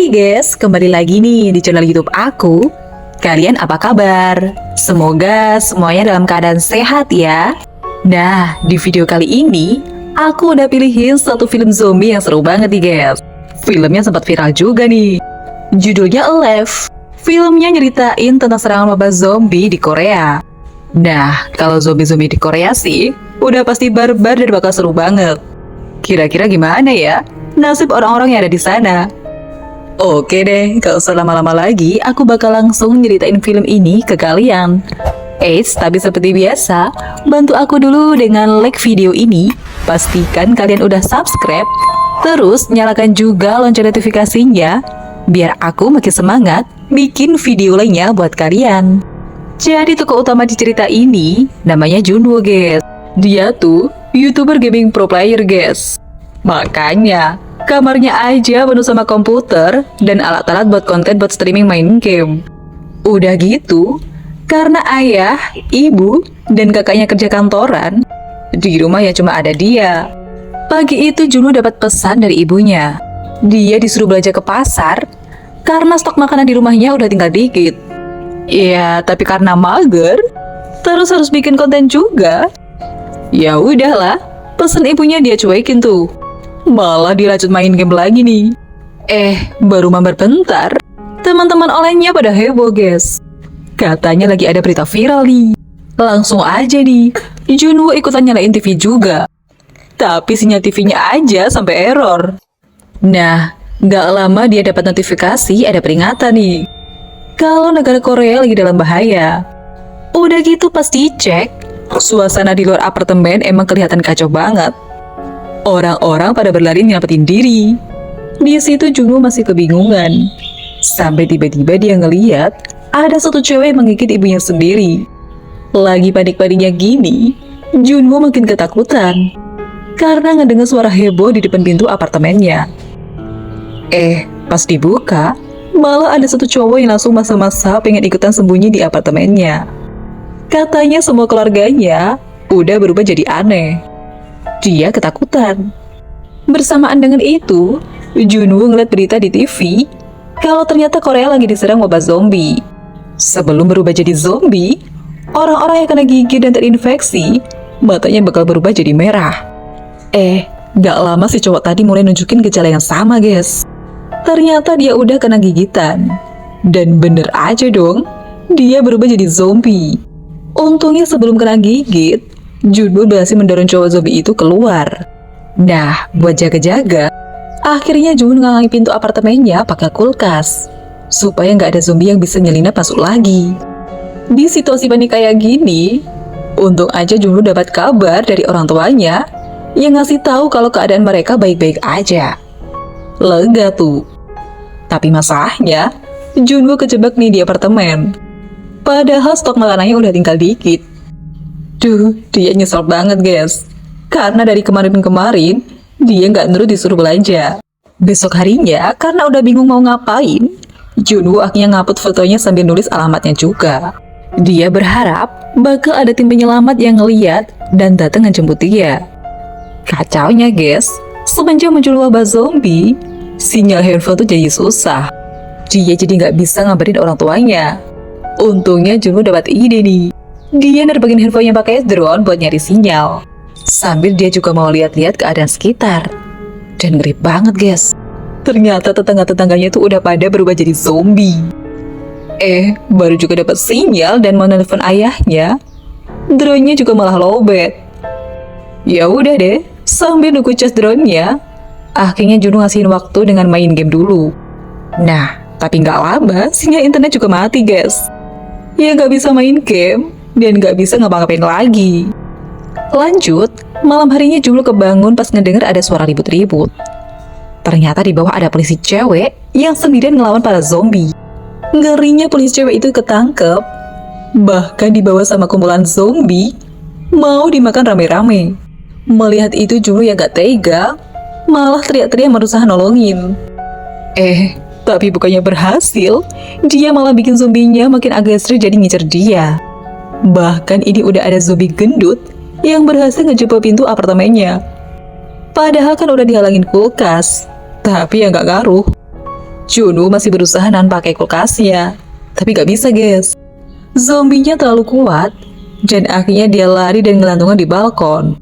Hai guys, kembali lagi nih di channel YouTube aku. Kalian apa kabar? Semoga semuanya dalam keadaan sehat ya. Nah, di video kali ini aku udah pilihin satu film zombie yang seru banget nih guys. Filmnya sempat viral juga nih. Judulnya Alive. Filmnya nyeritain tentang serangan wabah zombie di Korea. Nah, kalau zombie-zombie di Korea sih udah pasti barbar dan bakal seru banget. Kira-kira gimana ya nasib orang-orang yang ada di sana? Oke deh, gak usah lama-lama lagi, aku bakal langsung nyeritain film ini ke kalian. Eits, tapi seperti biasa, bantu aku dulu dengan like video ini. Pastikan kalian udah subscribe, terus nyalakan juga lonceng notifikasinya, biar aku makin semangat bikin video lainnya buat kalian. Jadi tokoh utama di cerita ini namanya Junwoo guys. Dia tuh YouTuber gaming pro player guys. Makanya kamarnya aja penuh sama komputer dan alat-alat buat konten buat streaming main game. Udah gitu, karena ayah, ibu, dan kakaknya kerja kantoran, di rumah ya cuma ada dia. Pagi itu Junwoo dapat pesan dari ibunya. Dia disuruh belanja ke pasar karena stok makanan di rumahnya udah tinggal dikit. Ya, tapi karena mager, terus harus bikin konten juga. Ya udahlah, pesan ibunya dia cuekin tuh. Malah dilanjut main game lagi nih. Baru mabar bentar, teman-teman online-nya pada heboh guys. Katanya lagi ada berita viral nih. Langsung aja nih, Junwoo ikutan nyalain TV juga. Tapi sinyal TV-nya aja sampai error. Nah, gak lama dia dapat notifikasi ada peringatan nih. Kalau negara Korea lagi dalam bahaya. Udah gitu pas dicek, suasana di luar apartemen emang kelihatan kacau banget. Orang-orang pada berlari nyelamatin diri. Di situ Junwoo masih kebingungan. Sampai tiba-tiba dia ngeliat ada satu cewek menggigit ibunya sendiri. Lagi panik-paniknya gini, Junwoo makin ketakutan karena ngedengar suara heboh di depan pintu apartemennya. Pas dibuka, malah ada satu cowok yang langsung masa-masa pengen ikutan sembunyi di apartemennya. Katanya semua keluarganya udah berubah jadi aneh. Dia ketakutan. Bersamaan dengan itu, Junwoo ngeliat berita di TV kalau ternyata Korea lagi diserang wabah zombie. Sebelum berubah jadi zombie, orang-orang yang kena gigit dan terinfeksi, matanya bakal berubah jadi merah. Gak lama si cowok tadi mulai nunjukin gejala yang sama guys. Ternyata dia udah kena gigitan. Dan bener aja dong, dia berubah jadi zombie. Untungnya sebelum kena gigit, Junwoo berhasil mendorong cowok zombie itu keluar. Nah, buat jaga-jaga, akhirnya Junwoo ngalangi pintu apartemennya pakai kulkas, supaya nggak ada zombie yang bisa nyelinap masuk lagi. Di situasi panik kayak gini, untung aja Junwoo dapat kabar dari orang tuanya yang ngasih tahu kalau keadaan mereka baik-baik aja. Lega tuh. Tapi masalahnya, Junwoo kejebak nih di apartemen. Padahal stok makanannya udah tinggal dikit. Dia nyesel banget guys. Karena dari kemarin-kemarin, dia nggak nurut disuruh belanja. Besok harinya, karena udah bingung mau ngapain, Junwoo akhirnya ngupload fotonya sambil nulis alamatnya juga. Dia berharap bakal ada tim penyelamat yang ngeliat dan datang ngejemput dia. Kacaunya guys, semenjak muncul wabah zombie, sinyal handphone tuh jadi susah. Dia jadi nggak bisa ngabarin orang tuanya. Untungnya Junwoo dapat ide nih. Dia nerbangin handphonenya pakai drone buat nyari sinyal. Sambil dia juga mau lihat-lihat keadaan sekitar. Dan ngeri banget guys. Ternyata tetangga-tetangganya tuh udah pada berubah jadi zombie. Baru juga dapat sinyal dan mau nelfon ayahnya, drone-nya juga malah lowbat. Ya udah deh, sambil nunggu cas drone-nya, akhirnya Junwoo ngasihin waktu dengan main game dulu. Nah, tapi nggak lama, sinyal internet juga mati guys. Ya nggak bisa main game, dan nggak bisa ngapa-ngapain lagi. Lanjut, malam harinya Junwoo kebangun pas ngedenger ada suara ribut-ribut. Ternyata di bawah ada polisi cewek yang sendirian ngelawan para zombie. Ngerinya polisi cewek itu ketangkep, bahkan dibawa sama kumpulan zombie, mau dimakan rame-rame. Melihat itu Junwoo yang gak tega, malah teriak-teriak berusaha nolongin. Tapi bukannya berhasil, dia malah bikin zombinya makin agresif jadi ngincer dia. Bahkan ini udah ada zombie gendut yang berhasil ngejebol pintu apartemennya. Padahal kan udah dihalangin kulkas, tapi ya nggak ngaruh. Junwoo masih berusaha nahan pakai kulkasnya, tapi gak bisa guys. Zombinya terlalu kuat, dan akhirnya dia lari dan gelantungan di balkon.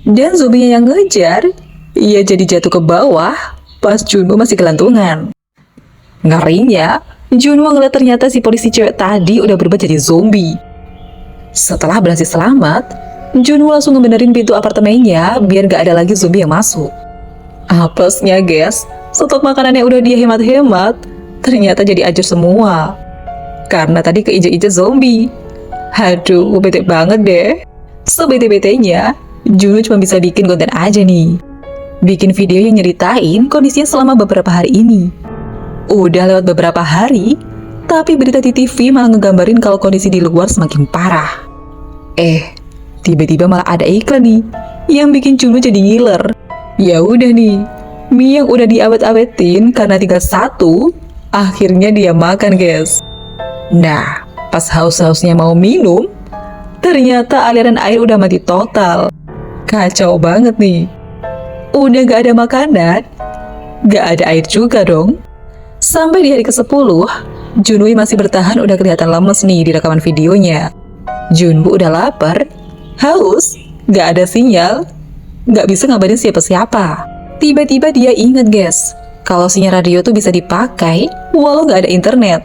Dan zombinya yang ngejar, ia jadi jatuh ke bawah pas Junwoo masih gelantungan. Ngerinya, Junwoo ngeliat ternyata si polisi cewek tadi udah berubah jadi zombie. Setelah berhasil selamat, Junwoo langsung ngebenerin pintu apartemennya biar gak ada lagi zombie yang masuk. Apesnya guys, stok makanan yang udah dia hemat-hemat, ternyata jadi ajur semua. Karena tadi keinjek-injek zombie. Aduh, bete banget deh. Sebete-betenya, Junwoo cuma bisa bikin konten aja nih. Bikin video yang nyeritain kondisinya selama beberapa hari ini. Udah lewat beberapa hari, tapi berita di TV malah ngegambarin kalau kondisi di luar semakin parah. Tiba-tiba malah ada iklan nih, yang bikin Junwoo jadi ngiler. Ya udah nih, mie yang udah diawet-awetin karena tinggal satu, akhirnya dia makan guys. Nah, pas haus-hausnya mau minum, ternyata aliran air udah mati total. Kacau banget nih. Udah gak ada makanan, gak ada air juga dong. Sampai di hari ke-10, Junwoo masih bertahan udah kelihatan lemes nih di rekaman videonya. Junwoo udah lapar, haus, gak ada sinyal, gak bisa ngabarin siapa-siapa. Tiba-tiba dia inget guys, kalau sinyal radio tuh bisa dipakai walau gak ada internet.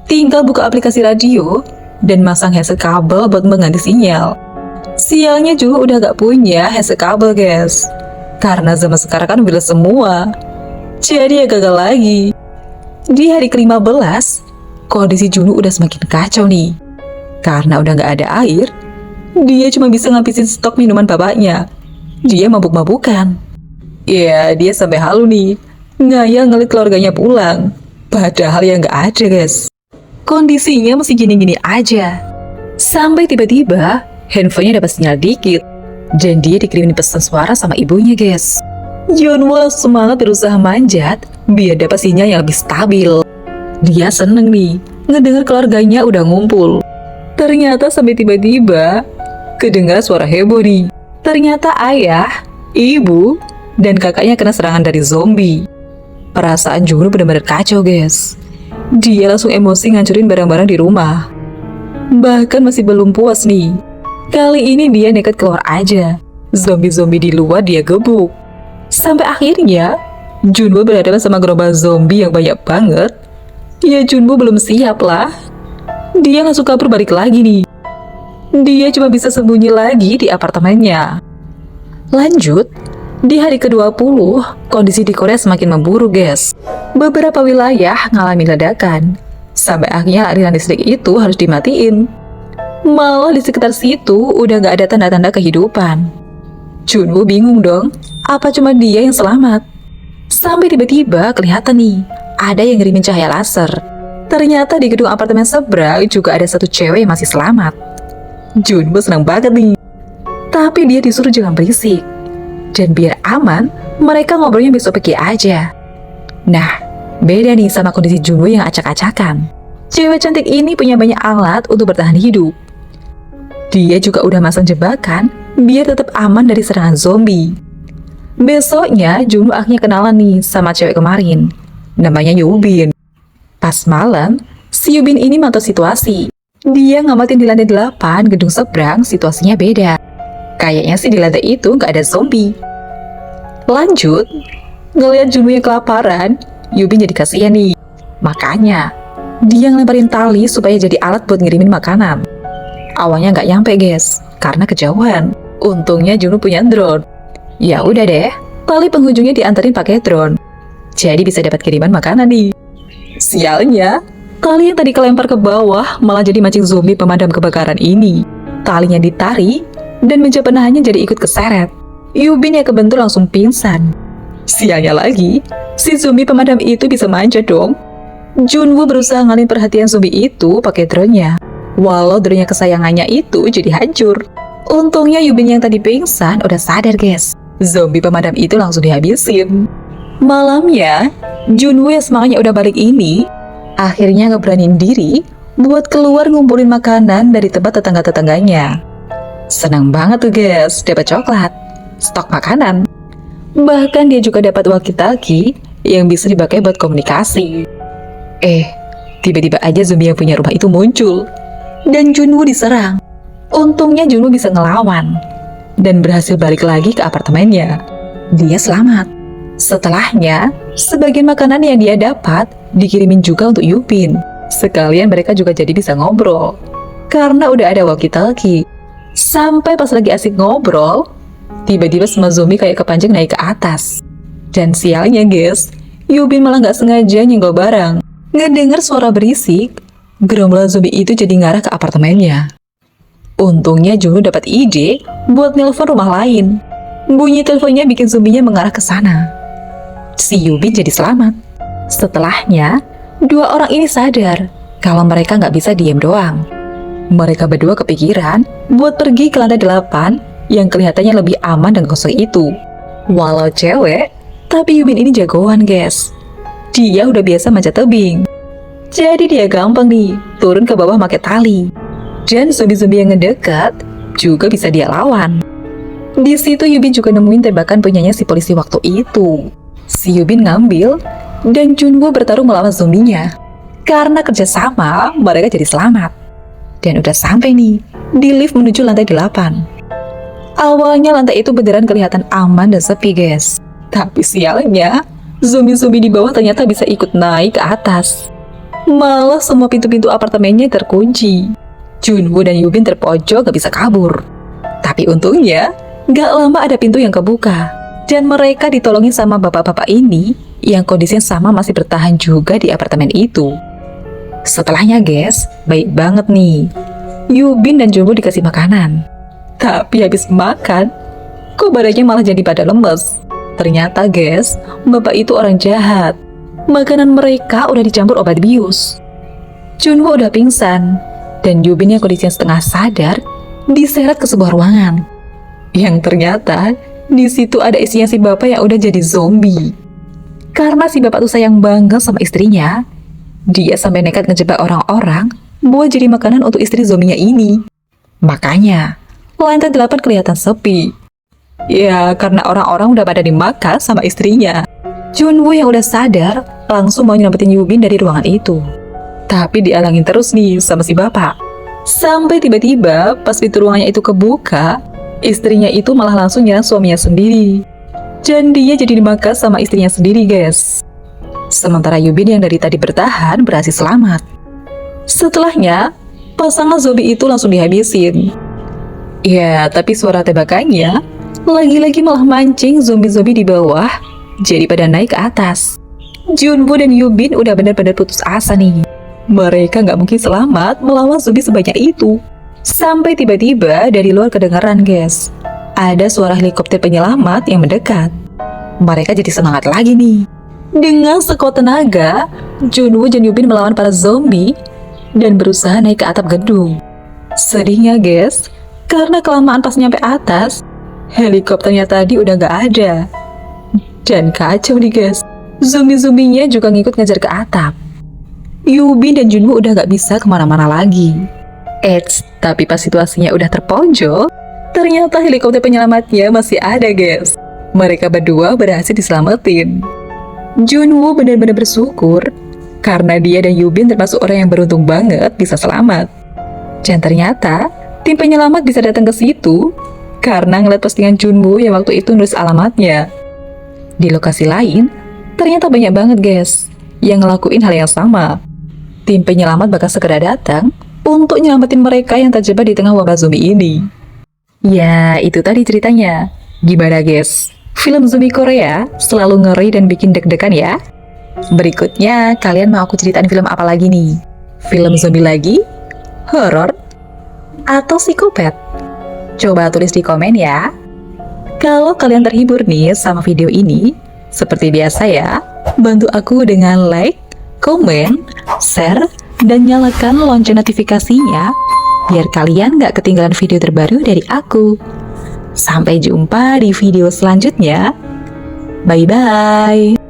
Tinggal buka aplikasi radio dan masang headset kabel buat mengganti sinyal. Sialnya juga udah gak punya headset kabel guys, karena zaman sekarang kan wireless semua. Jadi ya gagal lagi. Di hari ke-15, kondisi Junwoo udah semakin kacau nih. Karena udah gak ada air, dia cuma bisa ngabisin stok minuman bapaknya. Dia mabuk-mabukan. Ya, dia sampai halu nih, ngayal ngeliat keluarganya pulang. Padahal yang gak ada guys. Kondisinya masih gini-gini aja. Sampai tiba-tiba handphonenya dapat sinyal dikit, dan dia dikirimin pesan suara sama ibunya guys. Junwoo semangat berusaha manjat biar dapat sinyal yang lebih stabil. Dia seneng nih ngedengar keluarganya udah ngumpul. Ternyata sampai tiba-tiba kedengar suara heboh nih. Ternyata ayah, ibu, dan kakaknya kena serangan dari zombie. Perasaan Junwoo benar-benar kacau guys. Dia langsung emosi ngancurin barang-barang di rumah. Bahkan masih belum puas nih, kali ini dia nekat keluar aja. Zombie-zombie di luar dia gebuk. Sampai akhirnya Junwoo berhadapan sama gerombolan zombie yang banyak banget. Ya Junwoo belum siap lah. Dia langsung kabur balik lagi nih. Dia cuma bisa sembunyi lagi di apartemennya. Lanjut, di hari ke-20, kondisi di Korea semakin memburuk guys. Beberapa wilayah ngalami ledakan, sampai akhirnya aliran listrik itu harus dimatiin. Malah di sekitar situ udah gak ada tanda-tanda kehidupan. Junwoo bingung dong, apa cuma dia yang selamat? Sampai tiba-tiba kelihatan nih, ada yang ngirimin cahaya laser. Ternyata di gedung apartemen seberang juga ada satu cewek yang masih selamat. Junwoo senang banget nih. Tapi dia disuruh jangan berisik. Dan biar aman, mereka ngobrolnya besok pagi aja. Nah, beda nih sama kondisi Junwoo yang acak-acakan. Cewek cantik ini punya banyak alat untuk bertahan hidup. Dia juga udah masang jebakan biar tetap aman dari serangan zombie. Besoknya, Junwoo akhirnya kenalan nih sama cewek kemarin. Namanya Yubin. Pas malam, si Yubin ini mantau situasi. Dia ngamatin di lantai 8 gedung seberang, situasinya beda. Kayaknya sih di lantai itu nggak ada zombie. Lanjut, ngeliat Junwoo yang kelaparan, Yubin jadi kasihan nih. Makanya, dia ngelemparin tali supaya jadi alat buat ngirimin makanan. Awalnya nggak nyampe guys, karena kejauhan. Untungnya Junwoo punya drone. Ya udah deh, tali penghujungnya diantarin pakai drone. Jadi bisa dapat kiriman makanan nih. Sialnya, tali yang tadi kelempar ke bawah malah jadi mancing zombie pemadam kebakaran ini. Talinya ditarik, dan meja penahannya jadi ikut keseret. Yubin yang kebentur langsung pingsan. Sialnya lagi, si zombie pemadam itu bisa manjat dong. Junwoo berusaha ngalihin perhatian zombie itu pakai drone-nya. Walau drone-nya kesayangannya itu jadi hancur. Untungnya Yubin yang tadi pingsan udah sadar guys. Zombie pemadam itu langsung dihabisin. Malamnya, Junwoo yang semangatnya udah balik ini akhirnya ngeberanin diri buat keluar ngumpulin makanan dari tempat tetangga-tetangganya. Senang banget tuh guys, dapat coklat, stok makanan. Bahkan dia juga dapat walkie-talkie yang bisa dipakai buat komunikasi. Tiba-tiba aja zombie yang punya rumah itu muncul, dan Junwoo diserang. Untungnya Junwoo bisa ngelawan, dan berhasil balik lagi ke apartemennya. Dia selamat. Setelahnya, sebagian makanan yang dia dapat dikirimin juga untuk Yubin. Sekalian mereka juga jadi bisa ngobrol, karena udah ada walkie-talkie. Sampai pas lagi asik ngobrol, tiba-tiba semua zombie kayak kepancing naik ke atas. Dan sialnya guys, Yubin malah nggak sengaja nyenggol barang. Ngedenger suara berisik, gerombolan zombie itu jadi ngarah ke apartemennya. Untungnya Junwoo dapat ide buat nelpon rumah lain. Bunyi teleponnya bikin zombinya mengarah ke sana. Si Yubin jadi selamat. Setelahnya, dua orang ini sadar kalau mereka nggak bisa diem doang. Mereka berdua kepikiran buat pergi ke lantai 8 yang kelihatannya lebih aman dan kosong itu. Walau cewek, tapi Yubin ini jagoan guys. Dia udah biasa manjat tebing. Jadi dia gampang nih turun ke bawah pakai tali. Dan zombie-zombie yang ngedekat juga bisa dia lawan. Di situ Yubin juga nemuin tembakan punyanya si polisi waktu itu. Si Yubin ngambil dan Junwoo bertarung melawan zombinya. Karena kerjasama, mereka jadi selamat. Dan udah sampai nih di lift menuju lantai 8. Awalnya lantai itu beneran kelihatan aman dan sepi guys. Tapi sialnya, zombie-zombie di bawah ternyata bisa ikut naik ke atas. Malah semua pintu-pintu apartemennya terkunci. Junwoo dan Yubin terpojok gak bisa kabur. Tapi untungnya, gak lama ada pintu yang kebuka. Dan mereka ditolongin sama bapak-bapak ini yang kondisinya sama masih bertahan juga di apartemen itu. Setelahnya guys, baik banget nih. Yubin dan Junwoo dikasih makanan. Tapi habis makan, kok badannya malah jadi pada lemes. Ternyata guys, bapak itu orang jahat. Makanan mereka udah dicampur obat bius. Junwoo udah pingsan, dan Yubin yang kondisinya setengah sadar diseret ke sebuah ruangan. Yang ternyata di situ ada isinya si bapak yang udah jadi zombie. Karena si bapak tuh sayang banget sama istrinya, dia sampai nekat ngejebak orang-orang buat jadi makanan untuk istri zombinya ini. Makanya, lantai 8 kelihatan sepi. Ya, karena orang-orang udah pada dimakan sama istrinya. Junwoo yang udah sadar langsung mau nyelamatin Yubin dari ruangan itu. Tapi dialangin terus nih sama si bapak. Sampai tiba-tiba pas pintu ruangannya itu kebuka, istrinya itu malah langsung nyerang suaminya sendiri. Dan dia jadi dimakan sama istrinya sendiri guys. Sementara Yubin yang dari tadi bertahan berhasil selamat. Setelahnya, pasangan zombie itu langsung dihabisin. Ya, tapi suara tembakannya lagi-lagi malah mancing zombie-zombie di bawah jadi pada naik ke atas. Junwoo dan Yubin udah benar-benar putus asa nih. Mereka nggak mungkin selamat melawan zombie sebanyak itu. Sampai tiba-tiba dari luar kedengaran guys, ada suara helikopter penyelamat yang mendekat. Mereka jadi semangat lagi nih. Dengan sekuat tenaga, Junwoo dan Yubin melawan para zombie dan berusaha naik ke atap gedung. Sedihnya guys, karena kelamaan pas nyampe atas, helikopternya tadi udah gak ada. Dan kacau nih guys, zombie-zombinya juga ngikut ngejar ke atap. Yubin dan Junwoo udah gak bisa kemana-mana lagi. Tapi pas situasinya udah terpojok, ternyata helikopter penyelamatnya masih ada guys. Mereka berdua berhasil diselamatin. Junwoo benar-benar bersyukur karena dia dan Yubin termasuk orang yang beruntung banget bisa selamat. Dan ternyata tim penyelamat bisa datang ke situ karena ngeliat postingan Junwoo yang waktu itu nulis alamatnya. Di lokasi lain, ternyata banyak banget guys yang ngelakuin hal yang sama. Tim penyelamat bakal segera datang untuk nyelamatin mereka yang terjebak di tengah wabah zombie ini. Ya, itu tadi ceritanya. Gimana guys? Film zombie Korea selalu ngeri dan bikin deg-degan ya. Berikutnya, kalian mau aku ceritain film apa lagi nih? Film zombie lagi? Horor? Atau psikopat? Coba tulis di komen ya. Kalau kalian terhibur nih sama video ini, seperti biasa ya, bantu aku dengan like, komen, share, dan nyalakan lonceng notifikasinya biar kalian gak ketinggalan video terbaru dari aku. Sampai jumpa di video selanjutnya. Bye-bye.